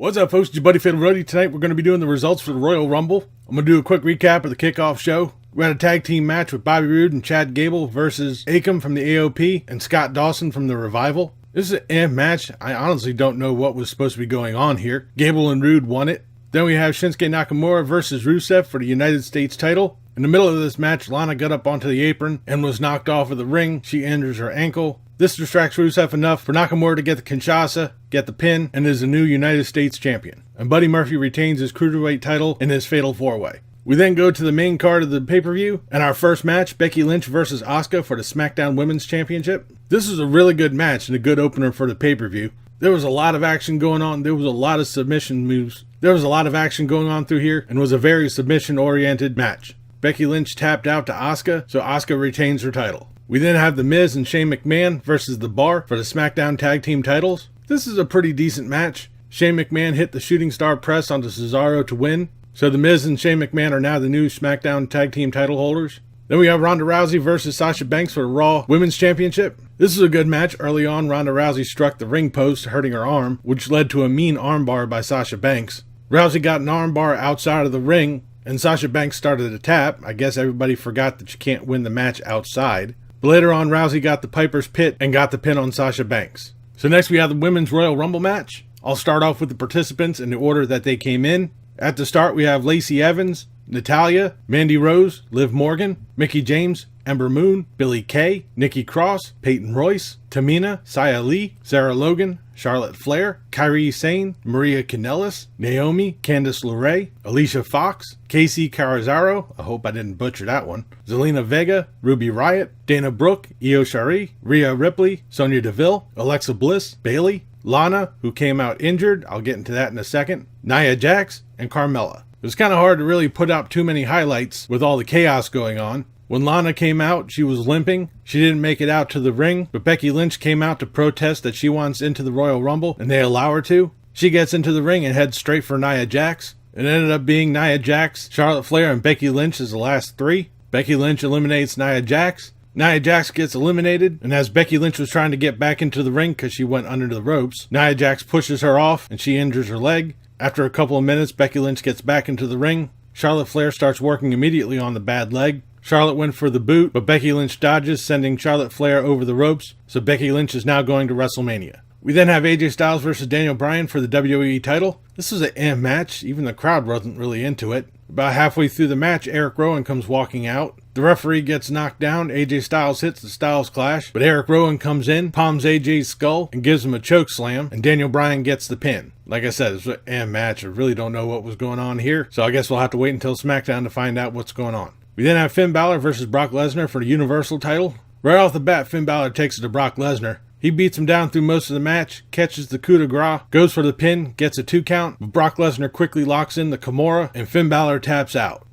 What's up, folks? It's your buddy Fatalroadie. Tonight we're going to be doing the results for the Royal Rumble. I'm going to do a quick recap of the kickoff show. We had a tag team match with Bobby Roode and Chad Gable versus Akam from the AOP and Scott Dawson from the Revival. This is an amp match. I honestly don't know what was supposed to be going on here. Gable and Roode won it. Then we have Shinsuke Nakamura versus Rusev for the United States title. In the middle of this match, Lana got up onto the apron and was knocked off of the ring. She injures her ankle. This distracts Rusev enough for Nakamura to get the Kinshasa, get the pin, and is the new United States champion. And Buddy Murphy retains his Cruiserweight title in his Fatal 4-Way. We then go to the main card of the pay-per-view, and our first match, Becky Lynch versus Asuka for the SmackDown Women's Championship. This is a really good match and a good opener for the pay-per-view. There was a lot of action going on. There was a lot of submission moves. There was a lot of action going on through here, and was a very submission-oriented match. Becky Lynch tapped out to Asuka, so Asuka retains her title. We then have The Miz and Shane McMahon versus The Bar for the SmackDown Tag Team titles. This is a pretty decent match. Shane McMahon hit the Shooting Star Press onto Cesaro to win. So The Miz and Shane McMahon are now the new SmackDown Tag Team title holders. Then we have Ronda Rousey versus Sasha Banks for the Raw Women's Championship. This is a good match. Early on, Ronda Rousey struck the ring post, hurting her arm, which led to a mean armbar by Sasha Banks. Rousey got an armbar outside of the ring, and Sasha Banks started to tap. I guess everybody forgot that you can't win the match outside. But later on, Rousey got the Piper's Pit and got the pin on Sasha Banks. So next we have the Women's Royal Rumble match. I'll start off with the participants in the order that they came in. At the start, we have Lacey Evans, Natalya, Mandy Rose, Liv Morgan, Mickie James, Ember Moon, Billie Kay, Nikki Cross, Peyton Royce, Tamina, Xia Li, Sarah Logan, Charlotte Flair, Kairi Sane, Maria Kanellis, Naomi, Candice LeRae, Alicia Fox, Casey Carazaro, I hope I didn't butcher that one, Zelina Vega, Ruby Riott, Dana Brooke, Io Shirai, Rhea Ripley, Sonya Deville, Alexa Bliss, Bayley, Lana, who came out injured, I'll get into that in a second, Nia Jax, and Carmella. It was kind of hard to really put out too many highlights with all the chaos going on. When Lana came out, she was limping. She didn't make it out to the ring, but Becky Lynch came out to protest that she wants into the Royal Rumble, and they allow her to. She gets into the ring and heads straight for Nia Jax. It ended up being Nia Jax, Charlotte Flair, and Becky Lynch as the last three. Becky Lynch eliminates Nia Jax. Nia Jax gets eliminated, and as Becky Lynch was trying to get back into the ring because she went under the ropes, Nia Jax pushes her off, and she injures her leg. After a couple of minutes, Becky Lynch gets back into the ring. Charlotte Flair starts working immediately on the bad leg. Charlotte went for the boot, but Becky Lynch dodges, sending Charlotte Flair over the ropes, so Becky Lynch is now going to Wrestlemania. We then have AJ Styles versus Daniel Bryan for the WWE title. This was an amp match, even the crowd wasn't really into it. About halfway through the match, Eric Rowan comes walking out. The referee gets knocked down, AJ Styles hits the Styles Clash, but Eric Rowan comes in, palms AJ's skull, and gives him a choke slam, and Daniel Bryan gets the pin. Like I said, it's an amp match. I really don't know what was going on here, so I guess we'll have to wait until SmackDown to find out what's going on. We then have Finn Balor versus Brock Lesnar for the Universal title. Right off the bat, Finn Balor takes it to Brock Lesnar. He beats him down through most of the match, catches the coup de grace, goes for the pin, gets a 2 count, but Brock Lesnar quickly locks in the Kimura, and Finn Balor taps out.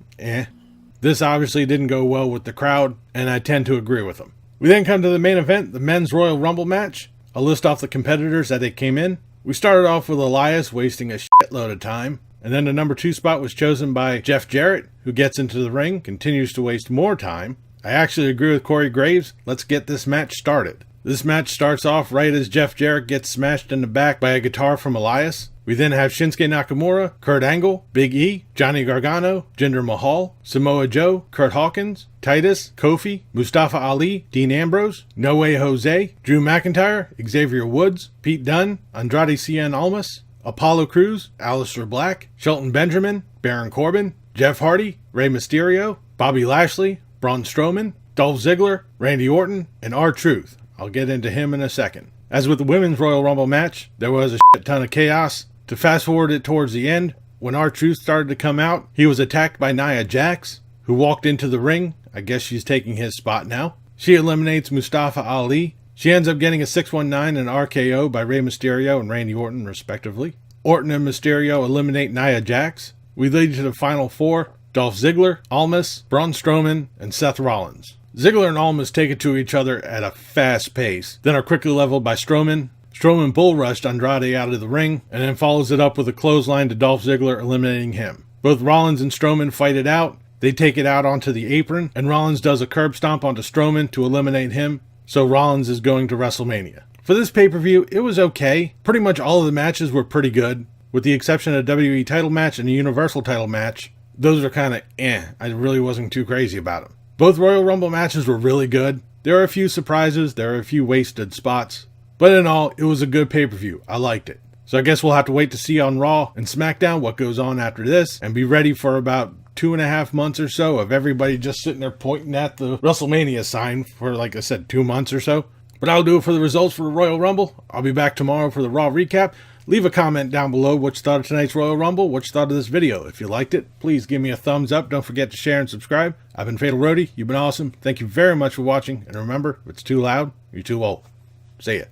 This obviously didn't go well with the crowd, and I tend to agree with them. We then come to the main event, the Men's Royal Rumble match. I'll list off the competitors that they came in. We started off with Elias, wasting a shitload of time. And then the number 2 spot was chosen by Jeff Jarrett, who gets into the ring, continues to waste more time. I actually agree with Corey Graves. Let's get this match started. This match starts off right as Jeff Jarrett gets smashed in the back by a guitar from Elias. We then have Shinsuke Nakamura, Kurt Angle, Big E, Johnny Gargano, Jinder Mahal, Samoa Joe, Kurt Hawkins, Titus, Kofi, Mustafa Ali, Dean Ambrose, No Way Jose, Drew McIntyre, Xavier Woods, Pete Dunne, Andrade Cien Almas, Apollo Crews, Aleister Black, Shelton Benjamin, Baron Corbin, Jeff Hardy, Rey Mysterio, Bobby Lashley, Braun Strowman, Dolph Ziggler, Randy Orton, and R-Truth. I'll get into him in a second. As with the Women's Royal Rumble match, there was a shit ton of chaos. To fast forward it towards the end, when R-Truth started to come out, he was attacked by Nia Jax, who walked into the ring. I guess she's taking his spot now. She eliminates Mustafa Ali. She ends up getting a 619 and RKO by Rey Mysterio and Randy Orton, respectively. Orton and Mysterio eliminate Nia Jax. We lead to the final 4, Dolph Ziggler, Almas, Braun Strowman, and Seth Rollins. Ziggler and Almas take it to each other at a fast pace, then are quickly leveled by Strowman. Strowman bull rushed Andrade out of the ring, and then follows it up with a clothesline to Dolph Ziggler, eliminating him. Both Rollins and Strowman fight it out. They take it out onto the apron, and Rollins does a curb stomp onto Strowman to eliminate him, so Rollins is going to WrestleMania. For this pay-per-view, it was okay. Pretty much all of the matches were pretty good. With the exception of a WWE title match and a Universal title match, those are kind of I really wasn't too crazy about them. Both Royal Rumble matches were really good. There were a few surprises, there were a few wasted spots, but in all, it was a good pay-per-view. I liked it. So I guess we'll have to wait to see on Raw and SmackDown what goes on after this, and be ready for about 2.5 months or so of everybody just sitting there pointing at the Wrestlemania sign for, like I said, 2 months or so. But that'll do it for the results for the Royal Rumble. I'll be back tomorrow for the Raw recap. Leave a comment down below what you thought of tonight's Royal Rumble, what you thought of this video. If you liked it, please give me a thumbs up. Don't forget to share and subscribe. I've been Fatalroadie. You've been awesome. Thank you very much for watching. And remember, if it's too loud, you're too old. See ya.